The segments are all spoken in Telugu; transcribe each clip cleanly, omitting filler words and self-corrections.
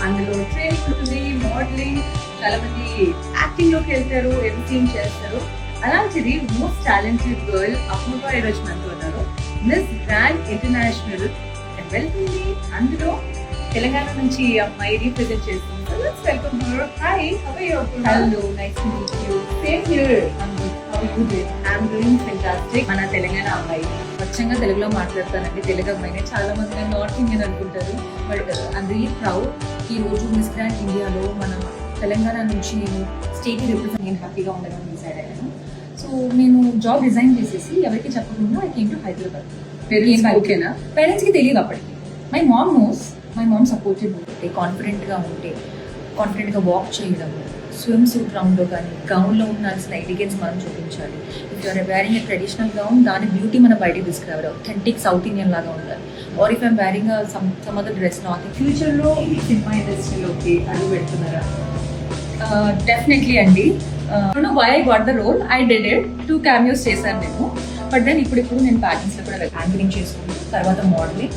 అందులో ట్రైనింగ్ ఉంటుంది, మోడలింగ్, చాలా మంది యాక్టింగ్ లోకి వెళ్తారు, ఎడిటింగ్ చేస్తారు. అలాంటిది మోస్ట్ టాలెంటెడ్ గర్ల్ అపూర్వ ఈరోజు మనతో ఉన్నారు. మిస్ గ్రాండ్ ఇంటర్నేషనల్ వెళ్తుంది. అందులో తెలంగాణ నుంచి అమ్మాయి రీప్రజెంట్ చేస్తుంది. So let's welcome her. Hi, how are you? Hello, nice to meet you. Same here. I'm good. How are you doing? I'm doing fantastic. మన తెలంగాణ అమ్మాయి స్వచ్ఛంగా తెలుగులో మాట్లాడతానండి. తెలుగు అమ్మాయిని చాలా మంది నార్త్ ఇండియన్ అనుకుంటారు. But I'm really proud. ఈ రోజు మిస్ గ్రాండ్ ఇండియాలో మన తెలంగాణ నుంచి నేను స్టేట్ రిప్రజెంట్ నేను హ్యాపీగా ఉండడానికి డిసైడ్ అయ్యాను. సో నేను జాబ్ రిజైన్ చేసేసి ఎవరికి చెప్పకుండా ఐ కేమ్ టు హైదరాబాద్. ఓకేనా? పేరెంట్స్కి తెలియదు అప్పటికి. My mom knows. My mom supported ఉంటే, కాన్ఫిడెంట్గా వాక్ చేయడం, స్విమ్ సూట్ రౌండ్లో కానీ గౌన్లో ఉండాల్సిన ఎలిగెన్స్ మనం చూపించాలి. If you're wearing a traditional gown, దాని బ్యూటీ మనం బయటకు తీసుకురావాలి. అథెంటిక్ సౌత్ ఇండియన్ లాగా ఉండాలి. Or if I'm wearing some other dress not. ఫ్యూచర్లో సినిమా ఇండస్ట్రీలోకి అడుగు పెడుతున్నారా? డెఫినెట్లీ అండి. Why I got the role, I did it. 2 cameos చేశాను నేను. బట్ దెన్ ఇప్పుడు నేను ప్యాజెంట్స్లో కూడా యాంకరింగ్ చేసుకుంటూ తర్వాత మోడలింగ్,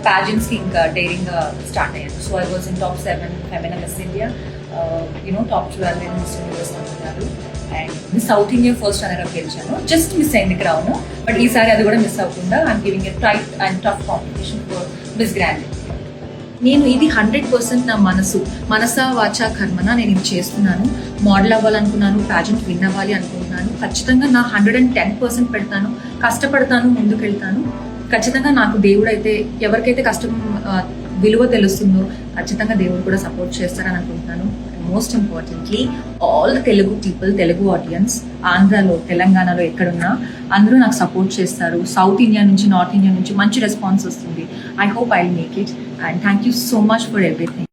ప్యాజెంట్స్కి ఇంకా డైరింగ్గా స్టార్ట్ అయ్యాను. So I was in top 7 Femina miss India, top 12 నేను మిస్ యూనివర్స్ అనుకున్నాను. And miss south India first runner గెలిచాను. జస్ట్ మిస్ అయింది క్రౌన్. బట్ ఈసారి అది కూడా మిస్ అవ్వకుండా I'm giving a tight and tough competition for miss grand. నేను ఇది 100% నా మనసా వాచా కర్మన నేను ఇది చేస్తున్నాను. మోడల్ అవ్వాలనుకున్నాను, ప్యాజెంట్ విన్ అవ్వాలి అనుకుంటున్నాను. ఖచ్చితంగా నా 110% పెడతాను, కష్టపడతాను, ముందుకెళ్తాను. ఖచ్చితంగా నాకు దేవుడు అయితే, ఎవరికైతే కష్టం విలువ తెలుస్తుందో ఖచ్చితంగా దేవుడు కూడా సపోర్ట్ చేస్తారని అనుకుంటున్నాను. Most importantly all the Telugu people, Telugu audience, ఆంధ్రాలో తెలంగాణలో ఎక్కడున్నా అందరూ నాకు సపోర్ట్ చేస్తారు. సౌత్ ఇండియా నుంచి, నార్త్ ఇండియా నుంచి మంచి రెస్పాన్స్ వస్తుంది. I hope I will make it. And thank you so much for everything.